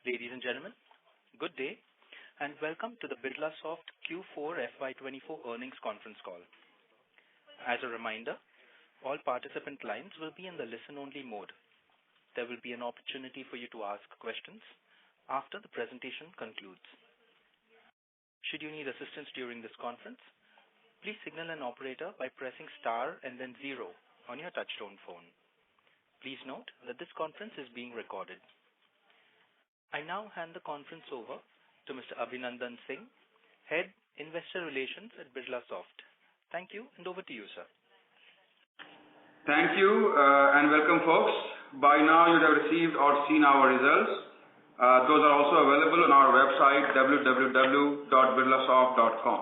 Ladies and gentlemen, good day and welcome to the BIRLASOFT Q4 FY24 Earnings Conference Call. As a reminder, all participant lines will be in the listen-only mode. There will be an opportunity for you to ask questions after the presentation concludes. Should you need assistance during this conference, please signal an operator by pressing star and then 0 on your touchtone phone. Please note that this conference is being recorded. I now hand the conference over to Mr. Abhinandan Singh, Head Investor Relations at BIRLASOFT. Thank you, and over to you, sir. Thank you and welcome, folks. By now you would have received or seen our results. Those are also available on our website www.birlasoft.com.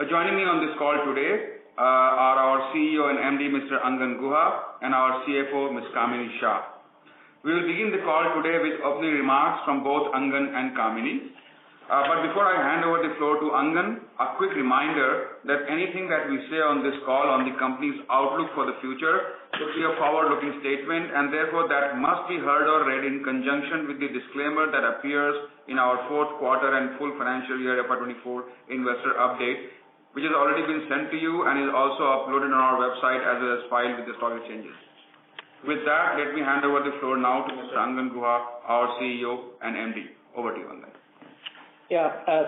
Joining me on this call today are our CEO and MD, Mr. Angan Guha, and our CFO, Ms. Kamini Shah. We will begin the call today with opening remarks from both Angan and Kamini. But before I hand over the floor to Angan, a quick reminder that anything that we say on this call on the company's outlook for the future should be a forward-looking statement, and therefore that must be heard or read in conjunction with the disclaimer that appears in our fourth quarter and full financial year FY24 investor update, which has already been sent to you and is also uploaded on our website as well as filed with the stock exchanges. With that, let me hand over the floor now to Mr. Angan Guha, our CEO and MD. Over to you, Angan.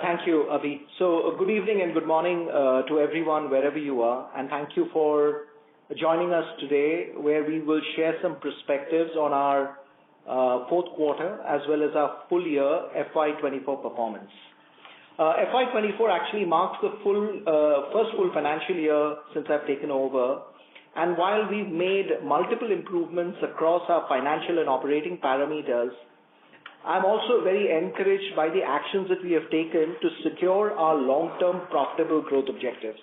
Thank you, Abhi. So, good evening and good morning to everyone wherever you are, and thank you for joining us today, where we will share some perspectives on our fourth quarter as well as our full year FY24 performance. FY24 actually marks the first full financial year since I've taken over. And while we've made multiple improvements across our financial and operating parameters, I'm also very encouraged by the actions that we have taken to secure our long-term profitable growth objectives.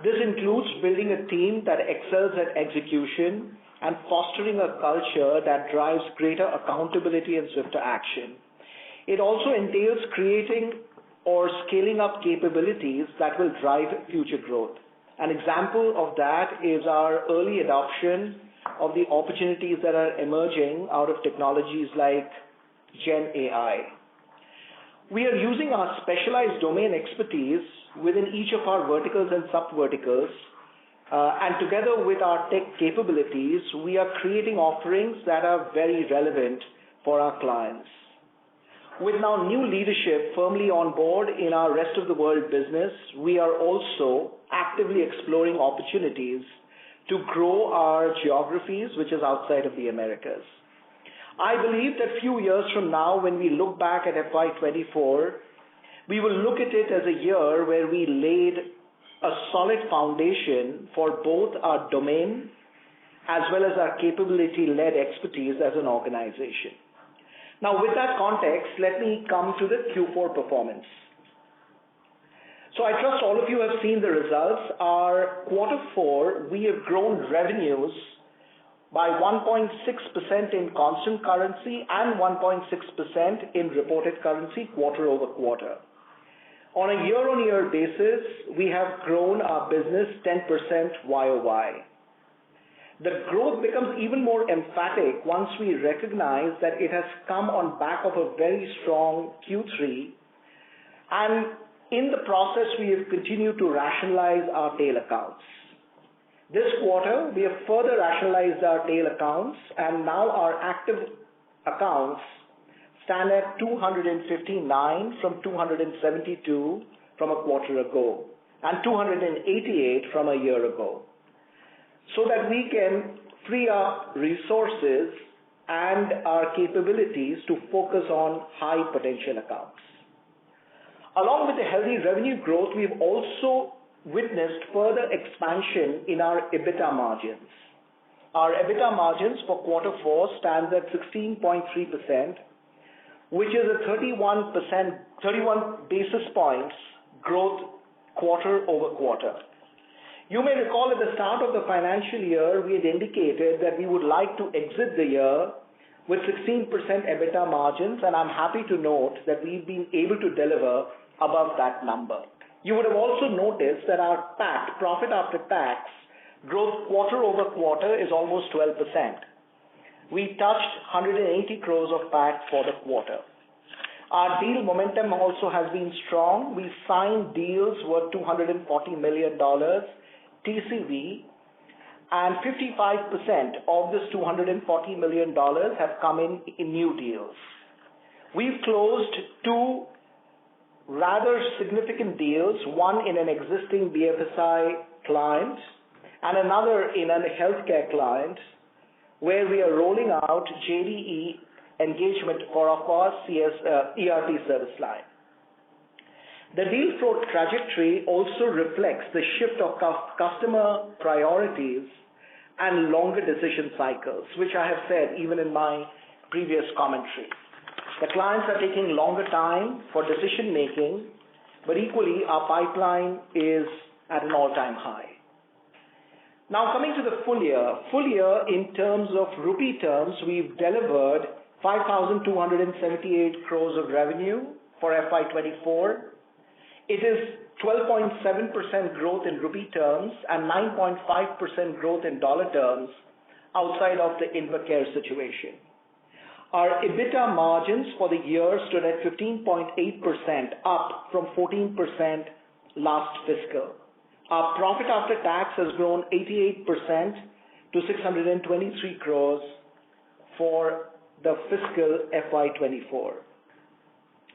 This includes building a team that excels at execution and fostering a culture that drives greater accountability and swifter action. It also entails creating or scaling up capabilities that will drive future growth. An example of that is our early adoption of the opportunities that are emerging out of technologies like Gen AI. We are using our specialized domain expertise within each of our verticals and sub-verticals, and together with our tech capabilities, we are creating offerings that are very relevant for our clients. With now new leadership firmly on board in our rest of the world business, we are also actively exploring opportunities to grow our geographies, which is outside of the Americas. I believe that few years from now, when we look back at FY24, we will look at it as a year where we laid a solid foundation for both our domain as well as our capability-led expertise as an organization. Now, with that context, let me come to the Q4 performance. So I trust all of you have seen the results. Our quarter 4, we have grown revenues by 1.6% in constant currency and 1.6% in reported currency quarter over quarter. On a year-on-year basis, we have grown our business 10% YOY. The growth becomes even more emphatic once we recognize that it has come on back of a very strong Q3, and in the process we have continued to rationalize our tail accounts. This quarter we have further rationalized our tail accounts, and now our active accounts stand at 259 from 272 from a quarter ago and 288 from a year ago, so that we can free up resources and our capabilities to focus on high potential accounts. Along with the healthy revenue growth, we've also witnessed further expansion in our EBITDA margins. Our EBITDA margins for quarter 4 stands at 16.3%, which is a 31 basis points growth quarter over quarter. You may recall at the start of the financial year, we had indicated that we would like to exit the year with 16% EBITDA margins, and I'm happy to note that we've been able to deliver above that number. You would have also noticed that our PAT, profit after tax, growth quarter over quarter is almost 12%. we touched 180 crores of PAT for the quarter. Our deal momentum also has been strong. We signed deals worth $240 million TCV, and 55% of this $240 million have come in new deals. We've closed two rather significant deals, one in an existing BFSI client and another in a healthcare client, where we are rolling out JDE engagement for our ERP service line. The deal flow trajectory also reflects the shift of customer priorities and longer decision cycles, which I have said even in my previous commentary. The clients are taking longer time for decision making, but equally our pipeline is at an all-time high. Now coming to the full year. Full year in terms of rupee terms, we've delivered 5,278 crores of revenue for FY24. It is 12.7% growth in rupee terms and 9.5% growth in dollar terms outside of the Invacare situation. Our EBITDA margins for the year stood at 15.8%, up from 14% last fiscal. Our profit after tax has grown 88% to 623 crores for the fiscal FY24.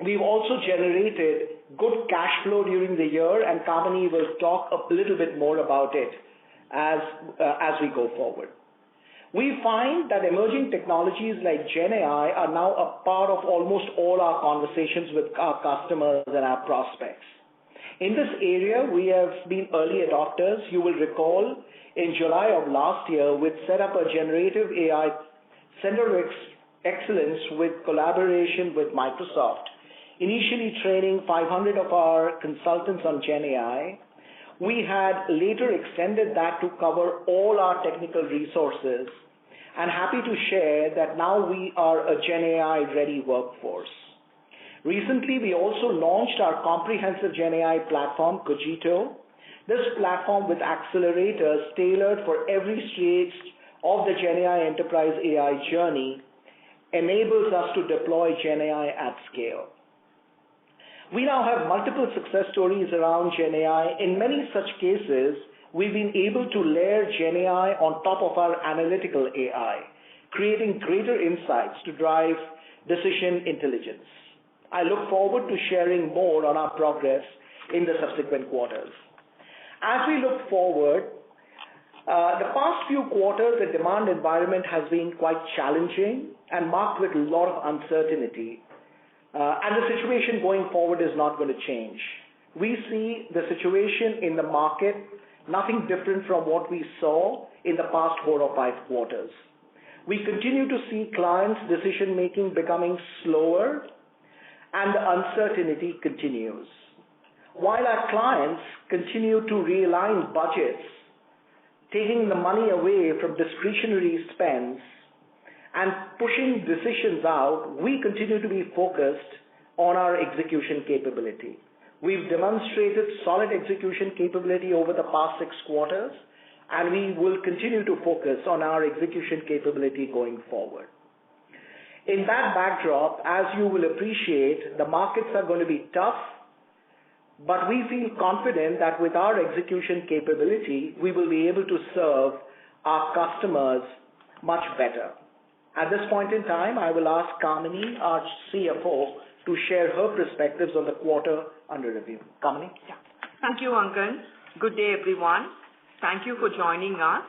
We've also generated good cash flow during the year, and Kamini will talk a little bit more about it as we go forward. We find that emerging technologies like GenAI are now a part of almost all our conversations with our customers and our prospects. In this area, we have been early adopters. You will recall in July of last year, we set up a generative AI Center of Excellence with collaboration with Microsoft, initially training 500 of our consultants on GenAI. We had later extended that to cover all our technical resources, and happy to share that now we are a GenAI ready workforce. Recently, we also launched our comprehensive GenAI platform, Cogito. This platform with accelerators tailored for every stage of the GenAI enterprise AI journey enables us to deploy GenAI at scale. We now have multiple success stories around GenAI. In many such cases, we've been able to layer GenAI on top of our analytical AI, creating greater insights to drive decision intelligence. I look forward to sharing more on our progress in the subsequent quarters. As we look forward, the past few quarters, the demand environment has been quite challenging and marked with a lot of uncertainty. And the situation going forward is not going to change. We see the situation in the market nothing different from what we saw in the past 4 or 5 quarters. We continue to see clients' decision-making becoming slower, and the uncertainty continues. While our clients continue to realign budgets, taking the money away from discretionary spends and pushing decisions out, we continue to be focused on our execution capability. We've demonstrated solid execution capability over the past 6 quarters, and we will continue to focus on our execution capability going forward. In that backdrop, as you will appreciate, the markets are going to be tough, but we feel confident that with our execution capability, we will be able to serve our customers much better. At this point in time, I will ask Kamini, our CFO, to share her perspectives on the quarter under review. Kamini? Yeah. Thank you, Angan. Good day, everyone. Thank you for joining us.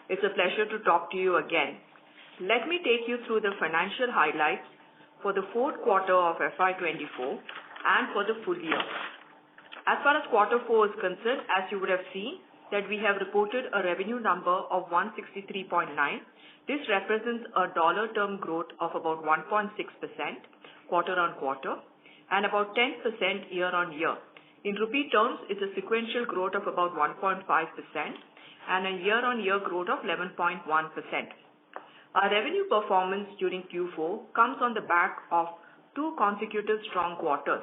It's a pleasure to talk to you again. Let me take you through the financial highlights for the 4th quarter of FY24 and for the full year. As far as quarter 4 is concerned, as you would have seen, that we have reported a revenue number of 163.9. This represents a dollar term growth of about 1.6% quarter on quarter and about 10% year on year. In rupee terms, it's a sequential growth of about 1.5% and a year on year growth of 11.1%. Our revenue performance during Q4 comes on the back of 2 consecutive strong quarters.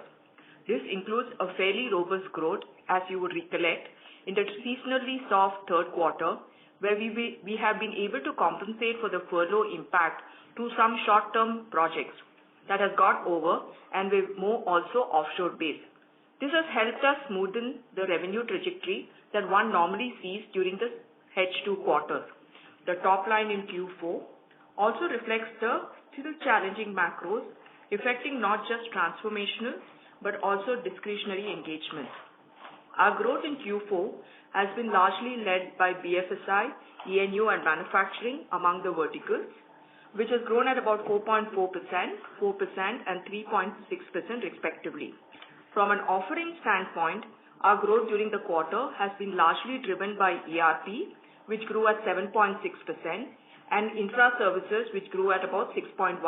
This includes a fairly robust growth, as you would recollect, in the seasonally soft 3rd quarter, where we have been able to compensate for the furlough impact to some short-term projects that has got over, and with more also offshore based. This has helped us smoothen the revenue trajectory that one normally sees during the H2 quarters. The top line in Q4 also reflects the still challenging macros affecting not just transformational but also discretionary engagements. Our growth in Q4 has been largely led by BFSI, ENU and manufacturing among the verticals, which has grown at about 4.4%, 4% and 3.6% respectively. From an offering standpoint, our growth during the quarter has been largely driven by ERP, which grew at 7.6%, and infra services, which grew at about 6.1%.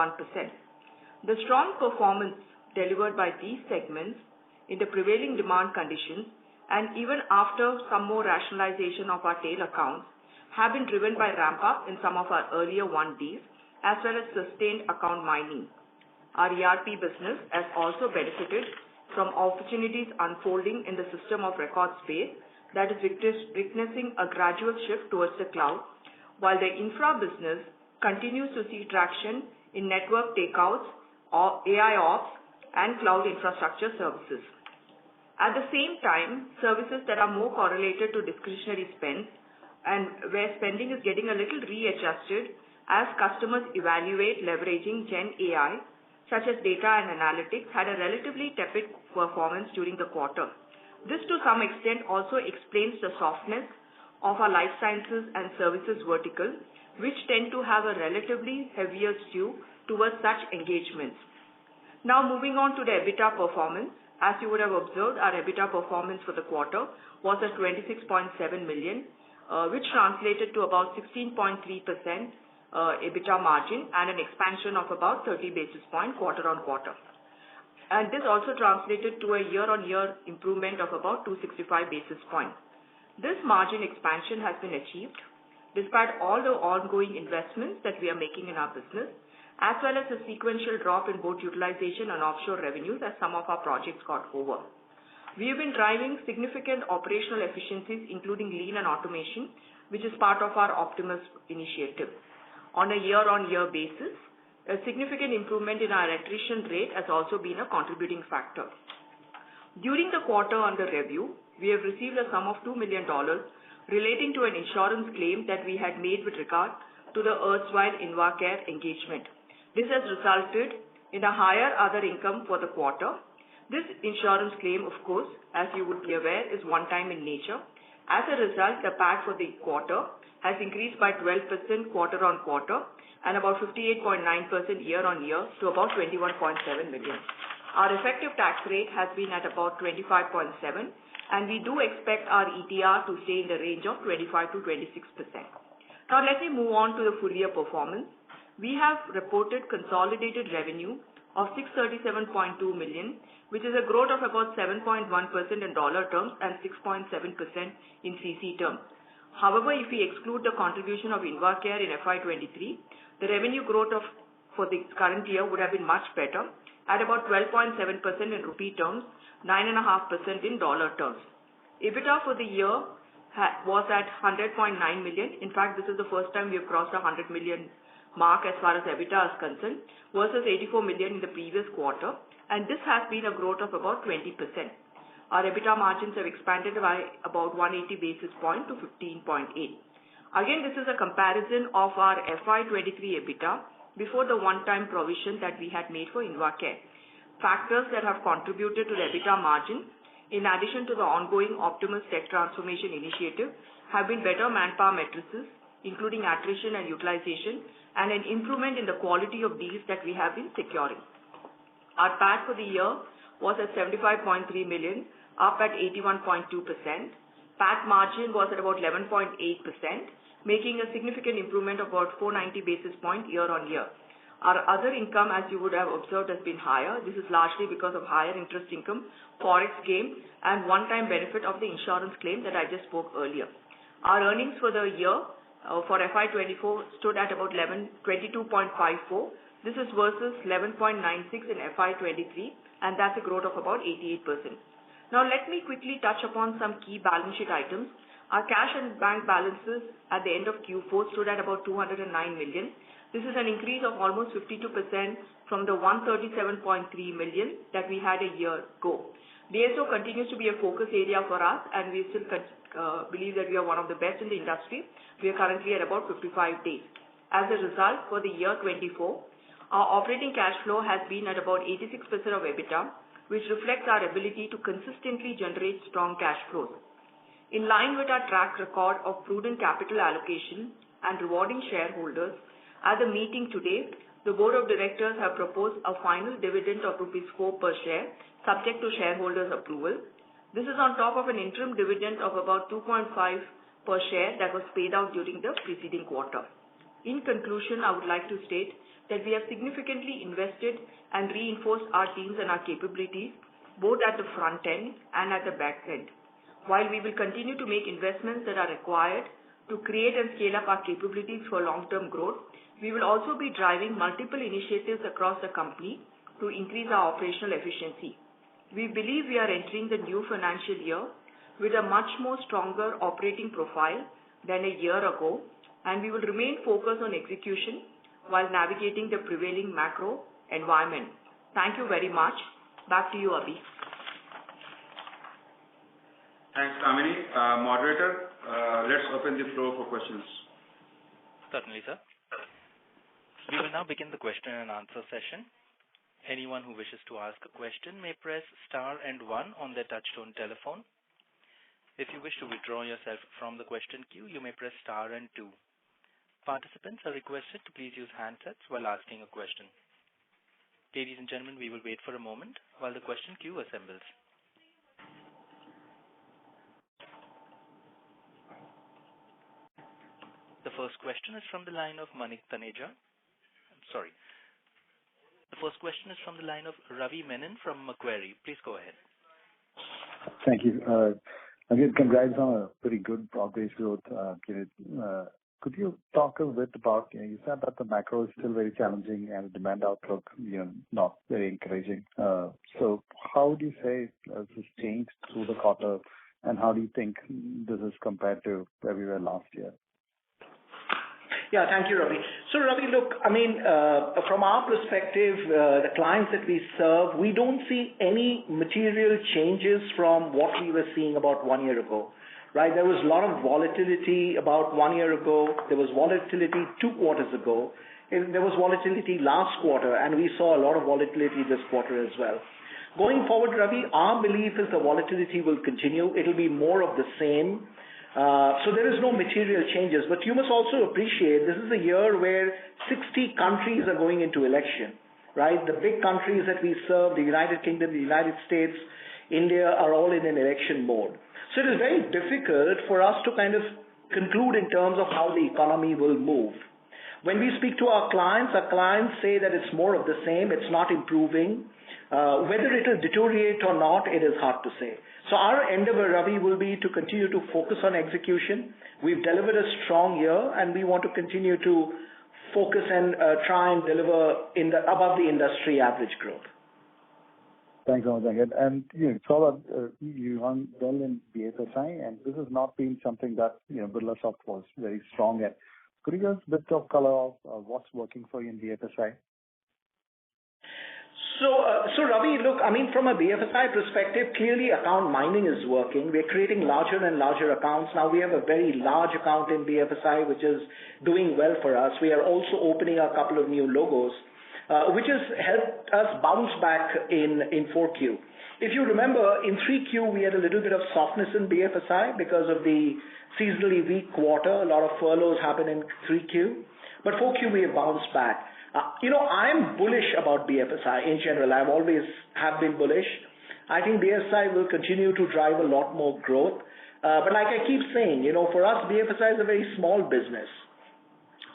The strong performance delivered by these segments in the prevailing demand conditions and even after some more rationalization of our tail accounts have been driven by ramp-up in some of our earlier won deals as well as sustained account mining. Our ERP business has also benefited from opportunities unfolding in the system of record space that is witnessing a gradual shift towards the cloud, while the infra business continues to see traction in network takeouts, AI ops, and cloud infrastructure services. At the same time, services that are more correlated to discretionary spend and where spending is getting a little readjusted as customers evaluate leveraging Gen AI, such as data and analytics, had a relatively tepid performance during the quarter. This to some extent also explains the softness of our life sciences and services vertical, which tend to have a relatively heavier skew towards such engagements. Now moving on to the EBITDA performance. As you would have observed, our EBITDA performance for the quarter was at 26.7 million, which translated to about 16.3% EBITDA margin and an expansion of about 30 basis points quarter on quarter. And this also translated to a year-on-year improvement of about 265 basis points. This margin expansion has been achieved despite all the ongoing investments that we are making in our business, as well as a sequential drop in both utilization and offshore revenues as some of our projects got over. We have been driving significant operational efficiencies, including lean and automation, which is part of our Optimus initiative. On a year-on-year basis, a significant improvement in our attrition rate has also been a contributing factor. During the quarter under review, we have received a sum of $2 million relating to an insurance claim that we had made with regard to the erstwhile InvaCare engagement. This has resulted in a higher other income for the quarter. This insurance claim, of course, as you would be aware, is one-time in nature. As a result, the PAT for the quarter has increased by 12% quarter on quarter and about 58.9% year on year to about 21.7 million. Our effective tax rate has been at about 25.7%, and we do expect our ETR to stay in the range of 25 to 26%. Now let me move on to the full year performance. We have reported consolidated revenue of 637.2 million, which is a growth of about 7.1% in dollar terms and 6.7% in CC terms. However, if we exclude the contribution of InvaCare in FY23, the revenue growth for the current year would have been much better at about 12.7% in rupee terms, 9.5% in dollar terms. EBITDA for the year was at 100.9 million. In fact, this is the first time we have crossed the 100 million mark as far as EBITDA is concerned, versus 84 million in the previous quarter, and this has been a growth of about 20%. Our EBITDA margins have expanded by about 180 basis points to 15.8. Again, this is a comparison of our FY23 EBITDA before the one-time provision that we had made for InvaCare. Factors that have contributed to the EBITDA margin, in addition to the ongoing Optimus Tech Transformation Initiative, have been better manpower matrices, including attrition and utilization, and an improvement in the quality of deals that we have been securing. Our PAT for the year was at 75.3 million, up at 81.2%. PAT margin was at about 11.8%, making a significant improvement of about 490 basis points year on year. Our other income, as you would have observed, has been higher. This is largely because of higher interest income, forex gain, and one-time benefit of the insurance claim that I just spoke earlier. Our earnings for the year for FY24 stood at about 22.54. This is versus 11.96 in FY23, and that's a growth of about 88%. Now let me quickly touch upon some key balance sheet items. Our cash and bank balances at the end of Q4 stood at about 209 million. This is an increase of almost 52% from the 137.3 million that we had a year ago. DSO continues to be a focus area for us, and we still believe that we are one of the best in the industry. We are currently at about 55 days. As a result, for the year 24, our operating cash flow has been at about 86% of EBITDA, which reflects our ability to consistently generate strong cash flows. In line with our track record of prudent capital allocation and rewarding shareholders, at the meeting today, the Board of Directors have proposed a final dividend of rupees 4 per share, subject to shareholders' approval. This is on top of an interim dividend of about 2.5 per share that was paid out during the preceding quarter. In conclusion, I would like to state that we have significantly invested and reinforced our teams and our capabilities, both at the front end and at the back end. While we will continue to make investments that are required to create and scale up our capabilities for long-term growth, we will also be driving multiple initiatives across the company to increase our operational efficiency. We believe we are entering the new financial year with a much more stronger operating profile than a year ago, and we will remain focused on execution while navigating the prevailing macro environment. Thank you very much. Back to you, Abhi. Thanks, Kamini. Moderator, let's open the floor for questions. Certainly, sir. We will now begin the question and answer session. Anyone who wishes to ask a question may press star and 1 on their touchtone telephone. If you wish to withdraw yourself from the question queue, you may press star and 2. Participants are requested to please use handsets while asking a question. Ladies and gentlemen, we will wait for a moment while the question queue assembles. The first question is from the line of Manik Taneja. The first question is from the line of Ravi Menon from Macquarie. Please go ahead. Thank you. Again, congrats on a pretty good progress growth. Could you talk a bit about, you said that the macro is still very challenging and the demand outlook, not very encouraging. So how do you say this has changed through the quarter, and how do you think this is compared to where we were last year? Yeah, thank you, Ravi. So, Ravi, look, from our perspective, the clients that we serve, we don't see any material changes from what we were seeing about 1 year ago, right? There was a lot of volatility about 1 year ago. There was volatility 2 quarters ago. And there was volatility last quarter, and we saw a lot of volatility this quarter as well. Going forward, Ravi, our belief is the volatility will continue. It'll be more of the same. So there is no material changes. But you must also appreciate this is a year where 60 countries are going into election, right? The big countries that we serve, the United Kingdom, the United States, India, are all in an election mode. So it is very difficult for us to kind of conclude in terms of how the economy will move. When we speak to our clients say that it's more of the same, it's not improving. Whether it will deteriorate or not, it is hard to say. So our endeavor, Ravi, will be to continue to focus on execution. We've delivered a strong year, and we want to continue to focus and try and deliver above the industry average growth. Thanks, Anand. And you saw that you run well in BFSI, and this has not been something that BIRLASOFT was very strong at. Could you give us a bit of color of what's working for you in BFSI? So Ravi, look, from a BFSI perspective, clearly account mining is working. We're creating larger and larger accounts. Now we have a very large account in BFSI, which is doing well for us. We are also opening a couple of new logos, which has helped us bounce back in 4Q. If you remember, in 3Q, we had a little bit of softness in BFSI because of the seasonally weak quarter. A lot of furloughs happen in 3Q. But 4Q, we have bounced back. I'm bullish about BFSI in general. I've always have been bullish. I think BFSI will continue to drive a lot more growth. But like I keep saying, for us, BFSI is a very small business.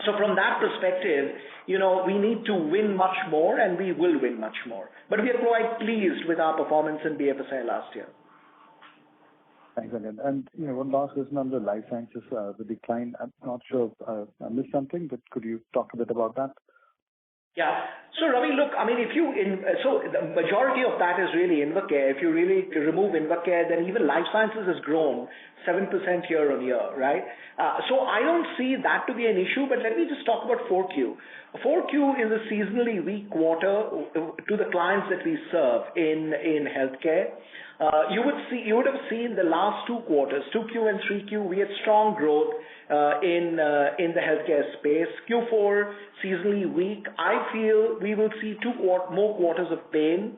So from that perspective, we need to win much more, and we will win much more. But we are quite pleased with our performance in BFSI last year. Thanks, Anand. And one last question on the life sciences, the decline. I'm not sure if I missed something, but could you talk a bit about that? Yeah. So Ravi, look, I mean, so the majority of that is really Invacare. If you really remove Invacare, then even life sciences has grown 7% year on year, right? So I don't see that to be an issue, but let me just talk about 4Q. 4Q is a seasonally weak quarter to the clients that we serve in healthcare. You would have seen the last two quarters, 2Q and 3Q, we had strong growth in the healthcare space. Q4 seasonally weak. I feel we will see more quarters of pain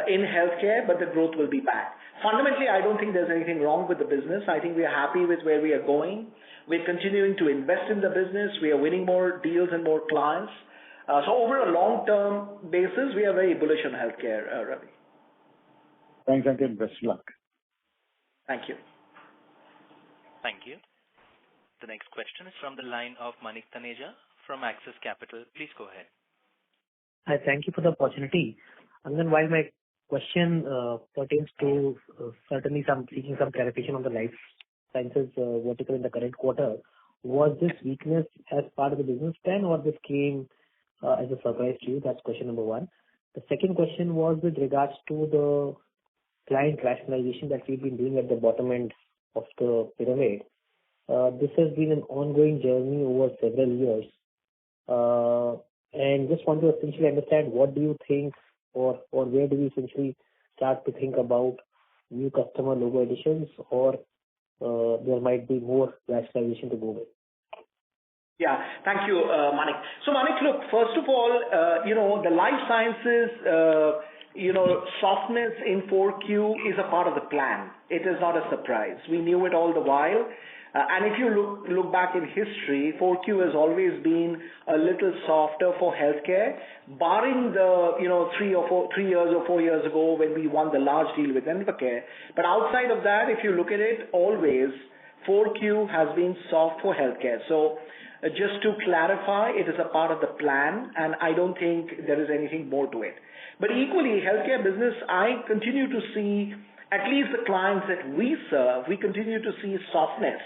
in healthcare, but the growth will be back. Fundamentally, I don't think there's anything wrong with the business. I think we are happy with where we are going. We're continuing to invest in the business. We are winning more deals and more clients. So over a long-term basis, we are very bullish on healthcare, Ravi. Thanks, Ankit. Best of luck. Thank you. Thank you. The next question is from the line of Manik Taneja from Axis Capital. Please go ahead. Hi, thank you for the opportunity. And then while my question pertains to certainly seeking some clarification on the life sciences vertical in the current quarter, was this weakness as part of the business plan or this came as a surprise to you? That's question number one. The second question was with regards to the client rationalization that we've been doing at the bottom end of the pyramid. This has been an ongoing journey over several years. And just want to essentially understand what do you think or where do we essentially start to think about new customer logo additions or there might be more rationalization to go with? Yeah, thank you, Manik. So Manik, look, first of all, the life sciences, softness in 4Q is a part of the plan. It is not a surprise. We knew it all the while. And if you look back in history, 4Q has always been a little softer for healthcare, barring the 3 years or 4 years ago when we won the large deal with Invacare. But outside of that, if you look at it, always 4Q has been soft for healthcare. So just to clarify, it is a part of the plan, and I don't think there is anything more to it. But equally, healthcare business, I continue to see, at least the clients that we serve, we continue to see softness,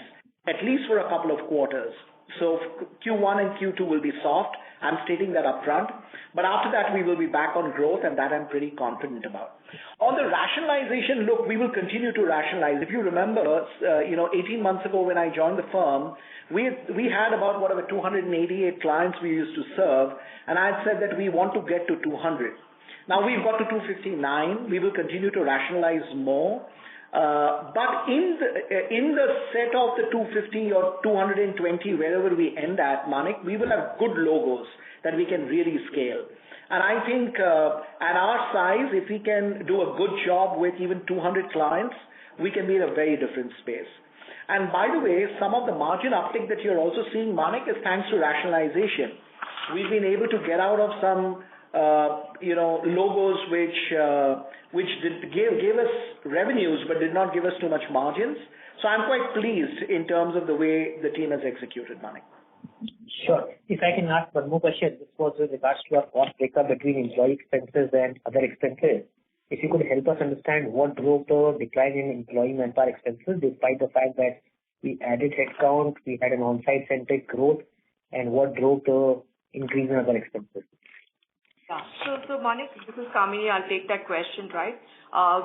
at least for a couple of quarters. So Q1 and Q2 will be soft. I'm stating that up front. But after that, we will be back on growth, and that I'm pretty confident about. On the rationalization, look, we will continue to rationalize. If you remember, 18 months ago when I joined the firm, we had about 288 clients we used to serve, and I had said that we want to get to 200. Now we've got to 259. We will continue to rationalize more. But in the set of the 250 or 220, wherever we end at, Manik, we will have good logos that we can really scale. And I think at our size, if we can do a good job with even 200 clients, we can be in a very different space. And by the way, some of the margin uptick that you're also seeing, Manik, is thanks to rationalization. We've been able to get out of some logos which gave us revenues but did not give us too much margins. So I'm quite pleased in terms of the way the team has executed, Manik. Sure. If I can ask one more question, this was with regards to our cost breakup between employee expenses and other expenses. If you could help us understand what drove the decline in employee manpower expenses despite the fact that we added headcount, we had an on-site centric growth, and what drove the increase in other expenses? Yeah. So Manik, this is Kamini. I'll take that question, right?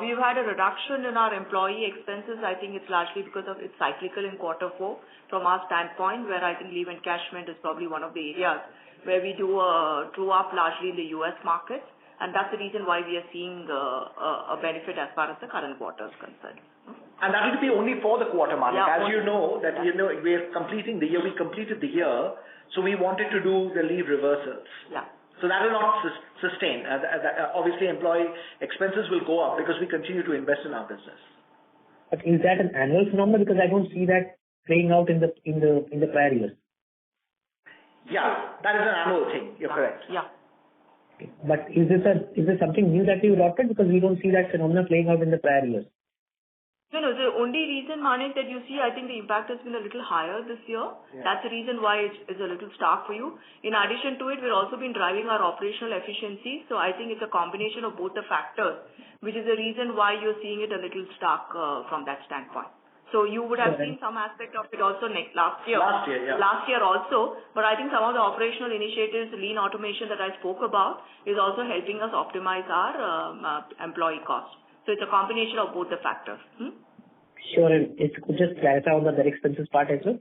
We've had a reduction in our employee expenses. I think it's largely because of it's cyclical in quarter 4 from our standpoint, where I think leave encashment is probably one of the areas where we do a true up largely in the US market. And that's the reason why we are seeing a benefit as far as the current quarter is concerned. And that will be only for the quarter, Manik. Yeah, as you know, we are completing the year. We completed the year, so we wanted to do the leave reversals. Yeah. So that will not sustain. Obviously, employee expenses will go up because we continue to invest in our business. But is that an annual phenomenon? Because I don't see that playing out in the prior years. Yeah, that is an annual thing. You're correct. Yeah. Okay. But is this something new that you adopted? Because we don't see that phenomenon playing out in the prior years. No, the only reason, Manik, that you see, I think the impact has been a little higher this year. Yeah. That's the reason why it's a little stark for you. In addition to it, we've also been driving our operational efficiency. So I think it's a combination of both the factors, which is the reason why you're seeing it a little stark from that standpoint. So you would have seen some aspect of it also last year. Last year, yeah. Last year also. But I think some of the operational initiatives, lean automation that I spoke about, is also helping us optimize our employee cost. So it's a combination of both the factors. Sure. And if you could just clarify on the direct expenses part as well.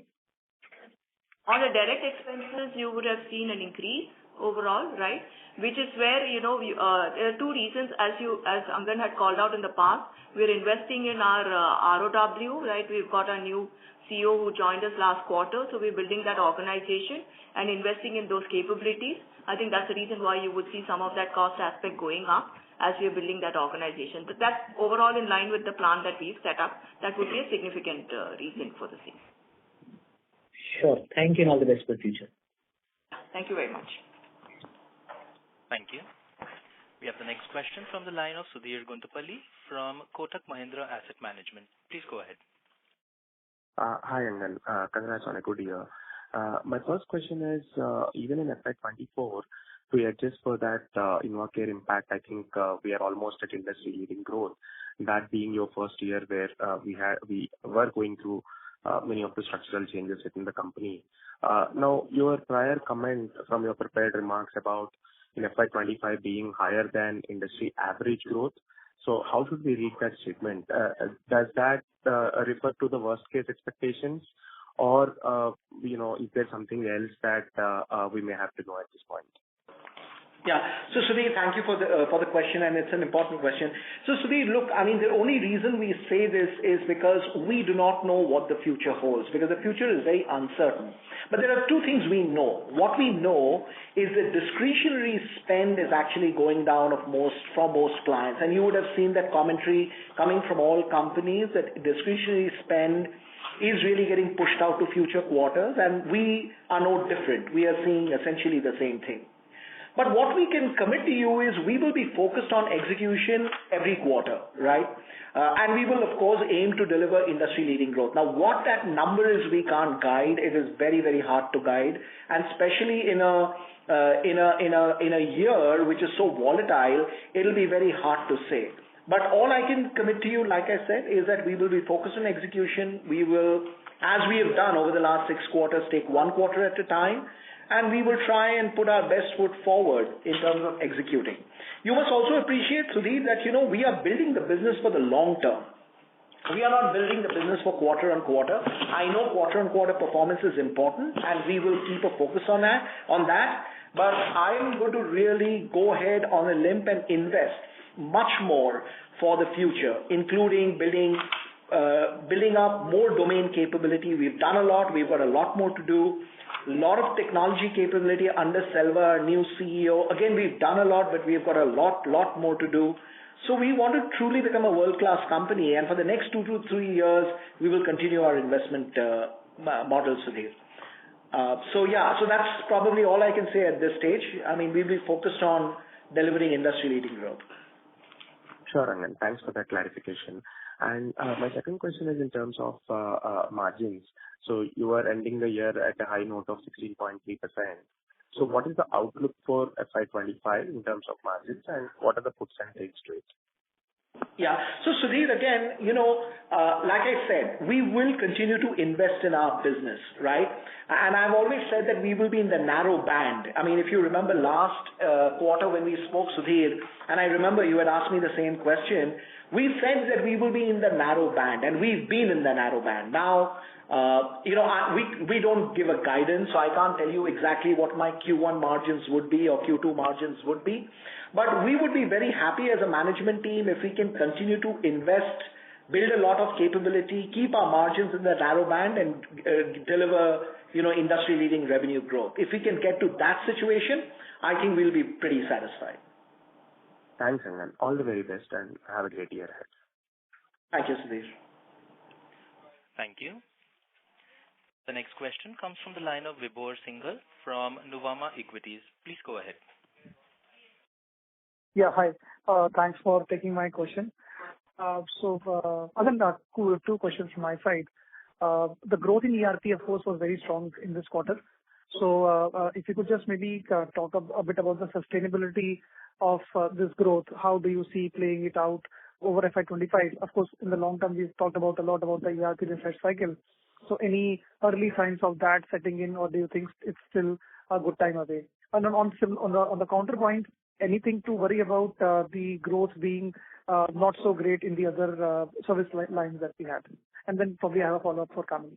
On the direct expenses, you would have seen an increase overall, right? Which is where, there are two reasons, as Angan had called out in the past. We're investing in our ROW, right? We've got a new CEO who joined us last quarter, so we're building that organization and investing in those capabilities. I think that's the reason why you would see some of that cost aspect going up as we're building that organization. But that's overall in line with the plan that we've set up. That would be a significant reason for the same. Sure. Thank you and all the best for the future. Thank you very much. Thank you. We have the next question from the line of Sudhir Guntupalli from Kotak Mahindra Asset Management. Please go ahead. Hi, Angan. Congrats on a good year. My first question is, even in FY24, to adjust for that InvaCare impact, I think we are almost at industry-leading growth. That being your first year where we were going through many of the structural changes within the company. Now, your prior comment from your prepared remarks about in FY25 being higher than industry average growth. So how should we read that statement? Does that refer to the worst case expectations, or is there something else that we may have to know at this point? Yeah. So Sudhir, thank you for the question, and it's an important question. So Sudhir, look, I mean, the only reason we say this is because we do not know what the future holds, because the future is very uncertain. But there are two things we know. What we know is that discretionary spend is actually going down from most clients, and you would have seen that commentary coming from all companies that discretionary spend is really getting pushed out to future quarters, and we are no different. We are seeing essentially the same thing. But what we can commit to you is we will be focused on execution every quarter, right? And we will, of course, aim to deliver industry-leading growth. Now, what that number is, we can't guide. It is very, very hard to guide, and especially in a year which is so volatile, it'll be very hard to say. But all I can commit to you, like I said, is that we will be focused on execution. We will, as we have done over the last 6 quarters, take one quarter at a time, and we will try and put our best foot forward in terms of executing. You must also appreciate, Sudhir, that, we are building the business for the long term. We are not building the business for quarter on quarter. I know quarter on quarter performance is important, and we will keep a focus on that. But I'm going to really go ahead on a limb and invest much more for the future, including building up more domain capability. We've done a lot. We've got a lot more to do. A lot of technology capability under Selva, our new CEO. Again, we've done a lot, but we've got a lot more to do. So we want to truly become a world-class company, and for the next 2 to 3 years, we will continue our investment model, Sudhir. So that's probably all I can say at this stage. I mean, we'll be focused on delivering industry-leading growth. Sure, Angan. Thanks for that clarification. And my second question is in terms of margins. So you are ending the year at a high note of 16.3%. So what is the outlook for FY25 in terms of margins, and what are the puts and takes to it? Yeah. So Sudhir, again, like I said, we will continue to invest in our business, right? And I've always said that we will be in the narrow band. I mean, if you remember last quarter when we spoke, Sudhir, and I remember you had asked me the same question, we said that we will be in the narrow band, and we've been in the narrow band. Now, we don't give a guidance, so I can't tell you exactly what my Q1 margins would be or Q2 margins would be. But we would be very happy as a management team if we can continue to invest, build a lot of capability, keep our margins in the narrow band, and deliver, industry-leading revenue growth. If we can get to that situation, I think we'll be pretty satisfied. Thanks, Angan. All the very best, and have a great year ahead. Thank you, Sudhir. Thank you. The next question comes from the line of Vibhor Singhal from Nuvama Equities. Please go ahead. Yeah, hi. Thanks for taking my question. Again, 2 questions from my side. The growth in ERP, of course, was very strong in this quarter. So if you could just maybe talk a bit about the sustainability of this growth. How do you see playing it out over FY25? Of course, in the long term, we've talked about a lot about the ERP refresh cycle. So any early signs of that setting in, or do you think it's still a good time away? And on the counterpoint, anything to worry about the growth being not so great in the other service lines that we had? And then probably I have a follow-up for Kamini.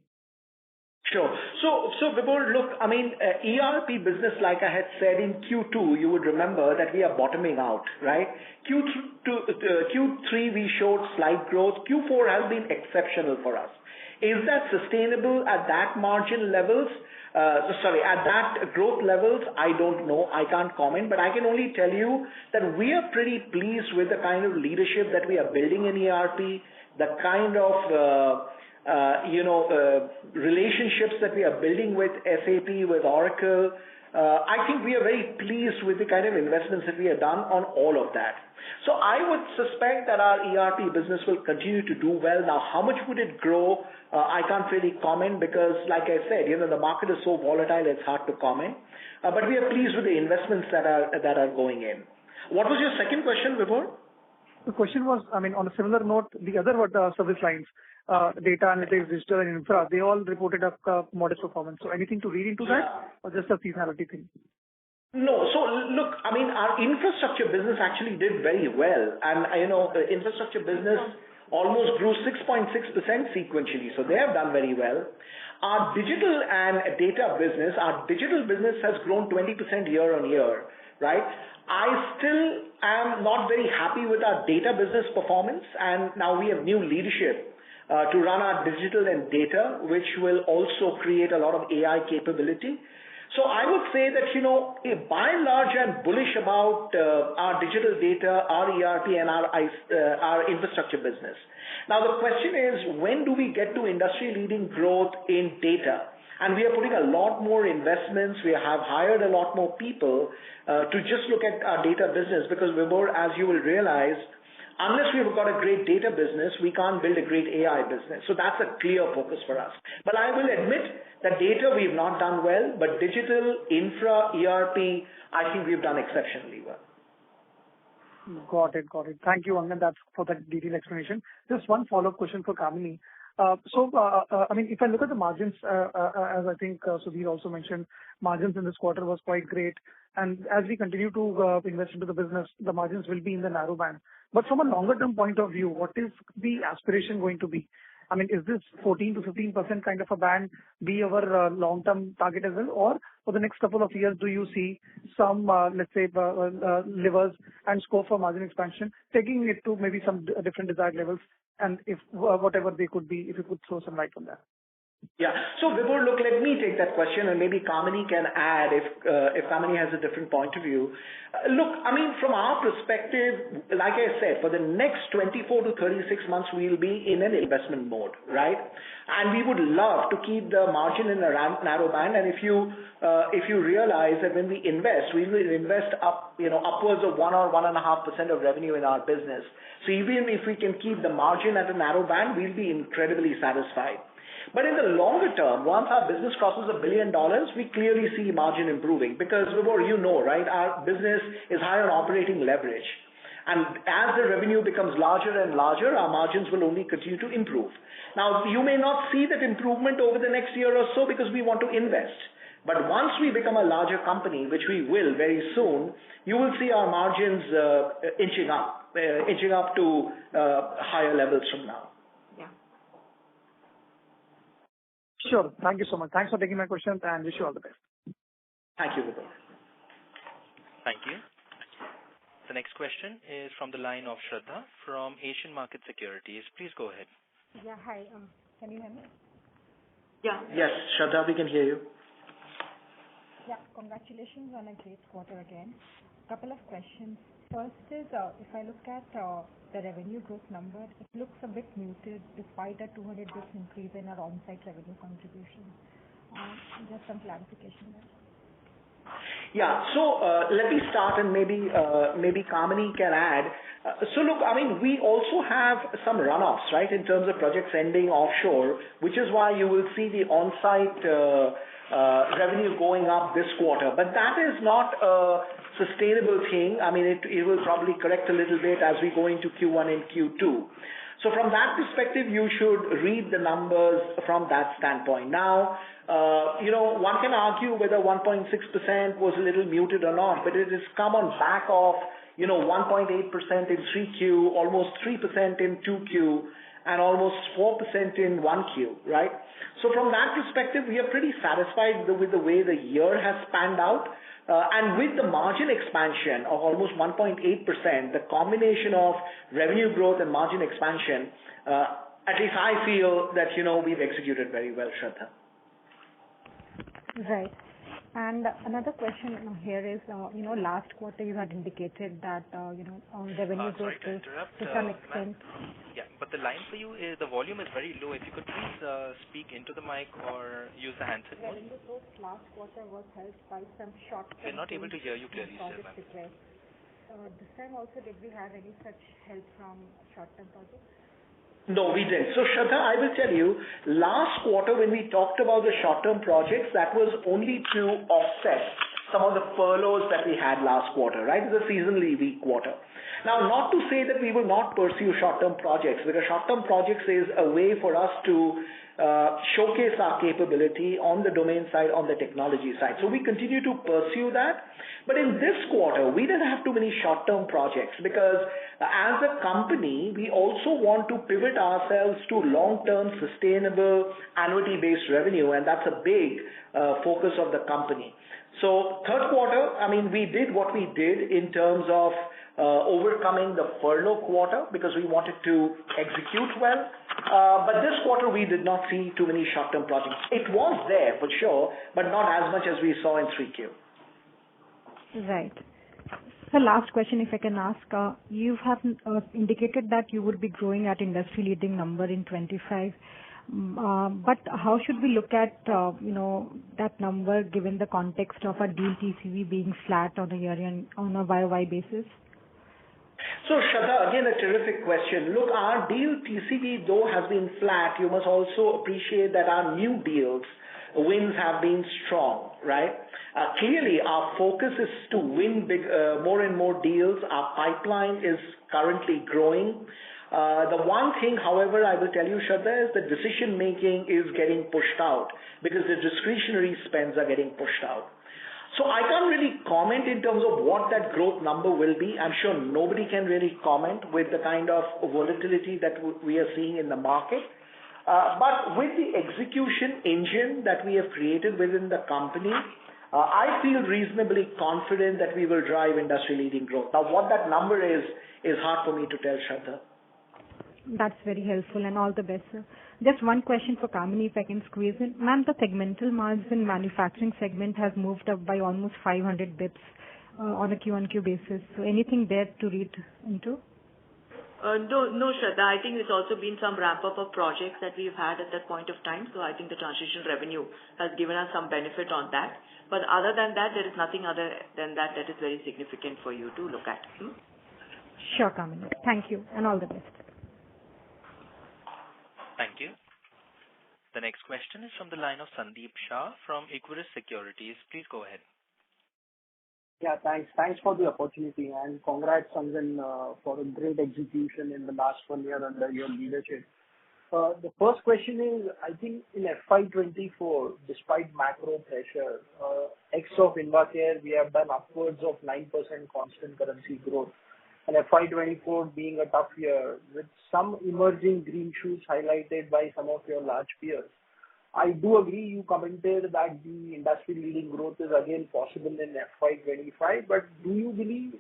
Sure. So Vibhor, look, I mean, ERP business, like I had said in Q2, you would remember that we are bottoming out, right? Q3 we showed slight growth. Q4 has been exceptional for us. Is that sustainable at that margin levels? At that growth levels, I don't know. I can't comment, but I can only tell you that we are pretty pleased with the kind of leadership that we are building in ERP, the kind of relationships that we are building with SAP, with Oracle. I think we are very pleased with the kind of investments that we have done on all of that. So I would suspect that our ERP business will continue to do well. Now, how much would it grow? I can't really comment because, like I said, the market is so volatile, it's hard to comment. But we are pleased with the investments that are going in. What was your second question, Vibhor? The question was, I mean, on a similar note, the other service lines, data analytics, digital and infra, they all reported a modest performance. So anything to read into that, or just a seasonality thing? No. So look, I mean, our infrastructure business actually did very well. And, the infrastructure business almost grew 6.6% sequentially. So they have done very well. Our digital and data business, has grown 20% year on year, right? I still am not very happy with our data business performance. And now we have new leadership to run our digital and data, which will also create a lot of AI capability. So I would say that, by and large, I'm bullish about our digital data, our ERP, and our infrastructure business. Now, the question is, when do we get to industry-leading growth in data? And we are putting a lot more investments. We have hired a lot more people to just look at our data business because, Vibhor, as you will realize, unless we've got a great data business, we can't build a great AI business. So that's a clear focus for us. But I will admit that data we've not done well, but digital, infra, ERP, I think we've done exceptionally well. Got it. Thank you, Angan, that's for that detailed explanation. Just one follow-up question for Kamini. I mean, if I look at the margins, as I think Sudhir also mentioned, margins in this quarter was quite great. And as we continue to invest into the business, the margins will be in the narrow band. But from a longer-term point of view, what is the aspiration going to be? I mean, is this 14 to 15% kind of a band be our long-term target as well? Or for the next couple of years, do you see some, levers and scope for margin expansion, taking it to maybe some different desired levels? And if whatever they could be, if you could throw some light on that. Yeah. So, Vibhor, look, let me take that question, and maybe Kamini can add if Kamini has a different point of view. Look, I mean, from our perspective, like I said, for the next 24 to 36 months, we'll be in an investment mode, right? And we would love to keep the margin in a narrow band. And if you realize that when we invest, we will invest upwards of 1 or 1.5% of revenue in our business. So even if we can keep the margin at a narrow band, we'll be incredibly satisfied. But in the longer term, once our business crosses $1 billion, we clearly see margin improving because, Vibhor, right, our business is high on operating leverage. And as the revenue becomes larger and larger, our margins will only continue to improve. Now, you may not see that improvement over the next year or so because we want to invest. But once we become a larger company, which we will very soon, you will see our margins inching up to higher levels from now. Sure. Thank you so much. Thanks for taking my questions and wish you all the best. Thank you, Vibhor. Thank you. The next question is from the line of Shraddha from Asian Market Securities. Please go ahead. Yeah, hi. Can you hear me? Yeah. Yes, Shraddha, we can hear you. Yeah, congratulations on a great quarter again. Couple of questions. First is, if I look at the revenue growth number, it looks a bit muted despite a 200 basis increase in our on-site revenue contribution. Just some clarification there. Yeah. So let me start, and maybe Kamini can add. So look, I mean, we also have some runoffs, right, in terms of projects ending offshore, which is why you will see the on-site revenue going up this quarter. But that is not a sustainable thing. I mean, it will probably correct a little bit as we go into Q1 and Q2. So from that perspective, you should read the numbers from that standpoint. Now, one can argue whether 1.6% was a little muted or not, but it has come on back of, 1.8% in 3Q, almost 3% in 2Q, and almost 4% in 1Q, right? So from that perspective, we are pretty satisfied with the way the year has panned out. And with the margin expansion of almost 1.8%, the combination of revenue growth and margin expansion, at least I feel that, we've executed very well, Shraddha. Right. And another question here is, last quarter you had indicated that, revenue growth is to some extent. Yeah, but the line for you is, the volume is very low. If you could please speak into the mic or use the handset mode. Revenue growth last quarter was helped by some short-term. We're not able to hear you clearly, sir. This time also, did we have any such help from short-term projects? No, we didn't. So, Shraddha, I will tell you, last quarter when we talked about the short-term projects, that was only to offset some of the furloughs that we had last quarter, right? It's a seasonally weak quarter. Now, not to say that we will not pursue short-term projects, because short-term projects is a way for us to showcase our capability on the domain side, on the technology side. So we continue to pursue that. But in this quarter, we didn't have too many short-term projects because as a company, we also want to pivot ourselves to long-term sustainable annuity-based revenue, and that's a big focus of the company. So third quarter, I mean, we did what we did in terms of overcoming the furlough quarter because we wanted to execute well. But this quarter, we did not see too many short-term projects. It was there for sure, but not as much as we saw in 3Q. Right. So last question, if I can ask, you have indicated that you would be growing at industry-leading number in 25. But how should we look at, that number given the context of a deal TCV being flat on a YOY basis? So, Shraddha, again, a terrific question. Look, our deal TCV, though, has been flat. You must also appreciate that our new deals wins have been strong, right? Clearly, our focus is to win more and more deals. Our pipeline is currently growing. The one thing, however, I will tell you, Shraddha, is the decision-making is getting pushed out because the discretionary spends are getting pushed out. So I can't really comment in terms of what that growth number will be. I'm sure nobody can really comment with the kind of volatility that we are seeing in the market. But with the execution engine that we have created within the company, I feel reasonably confident that we will drive industry-leading growth. Now, what that number is hard for me to tell, Shraddha. That's very helpful, and all the best, sir. Just one question for Kamini, if I can squeeze in. Ma'am, the segmental margins in manufacturing segment has moved up by almost 500 bips on a Q-on-Q basis. So anything there to read into? No, Shraddha. I think it's also been some ramp-up of projects that we've had at that point of time. So I think the transition revenue has given us some benefit on that. But other than that, there is nothing other than that is very significant for you to look at. Sure, Kamini. Thank you, and all the best. Thank you. The next question is from the line of Sandeep Shah from Equirus Securities. Please go ahead. Yeah, thanks. Thanks for the opportunity, and congrats, Angan, for a great execution in the last 1 year under your leadership. The first question is, I think in FY24, despite macro pressure, ex of Invacare, we have done upwards of 9% constant currency growth. And FY24 being a tough year with some emerging green shoots highlighted by some of your large peers. I do agree you commented that the industry-leading growth is again possible in FY25, but do you believe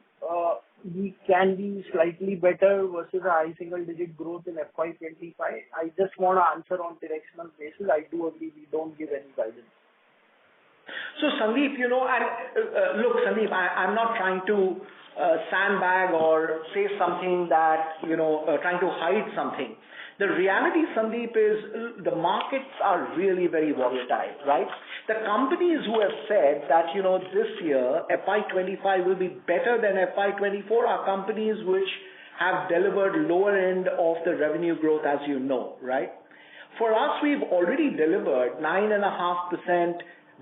we can be slightly better versus a high single-digit growth in FY25? I just want to answer on directional basis. I do agree we don't give any guidance. So, Sandeep, look, Sandeep, I'm not trying to sandbag or say something that, trying to hide something. The reality, Sandeep, is the markets are really very volatile, right? The companies who have said that, this year, FY25 will be better than FY24 are companies which have delivered lower end of the revenue growth, as you know, right? For us, we've already delivered 9.5%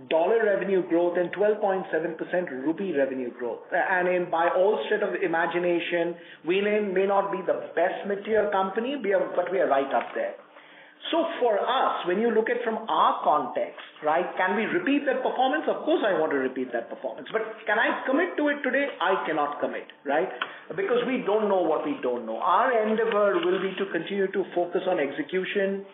dollar revenue growth and 12.7% rupee revenue growth. And by all stretch of imagination, we may not be the best mid-tier company, but we are right up there. So for us, when you look at from our context, right, can we repeat that performance? Of course I want to repeat that performance. But can I commit to it today? I cannot commit, right? Because we don't know what we don't know. Our endeavor will be to continue to focus on execution,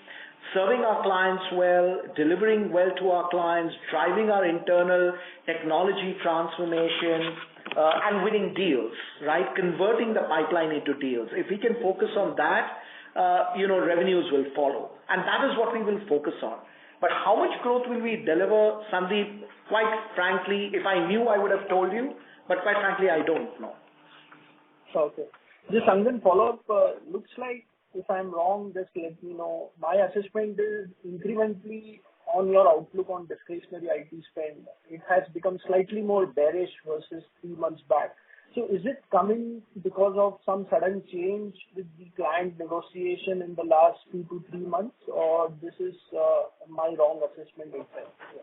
serving our clients well, delivering well to our clients, driving our internal technology transformation, and winning deals, right? Converting the pipeline into deals. If we can focus on that, revenues will follow. And that is what we will focus on. But how much growth will we deliver, Sandeep? Quite frankly, if I knew, I would have told you. But quite frankly, I don't know. Okay. Just Angan, follow-up. Looks like, if I'm wrong, just let me know. My assessment is incrementally on your outlook on discretionary IT spend. It has become slightly more bearish versus 3 months back. So is it coming because of some sudden change with the client negotiation in the last 2 to 3 months, or this is my wrong assessment itself? Yeah.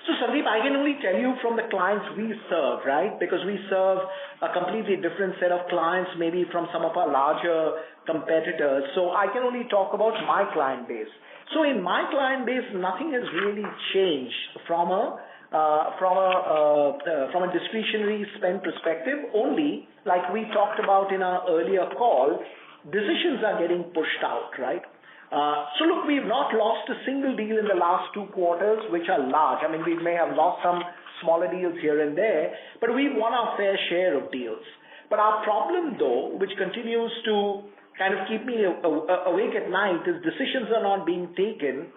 So Sandeep, I can only tell you from the clients we serve, right? Because we serve a completely different set of clients, maybe from some of our larger competitors. So I can only talk about my client base. So in my client base, nothing has really changed from a discretionary spend perspective. Only, like we talked about in our earlier call, decisions are getting pushed out, right? So look, we've not lost a single deal in the last 2 quarters, which are large. I mean, we may have lost some smaller deals here and there, but we won our fair share of deals. But our problem, though, which continues to kind of keep me awake at night, is decisions are not being taken,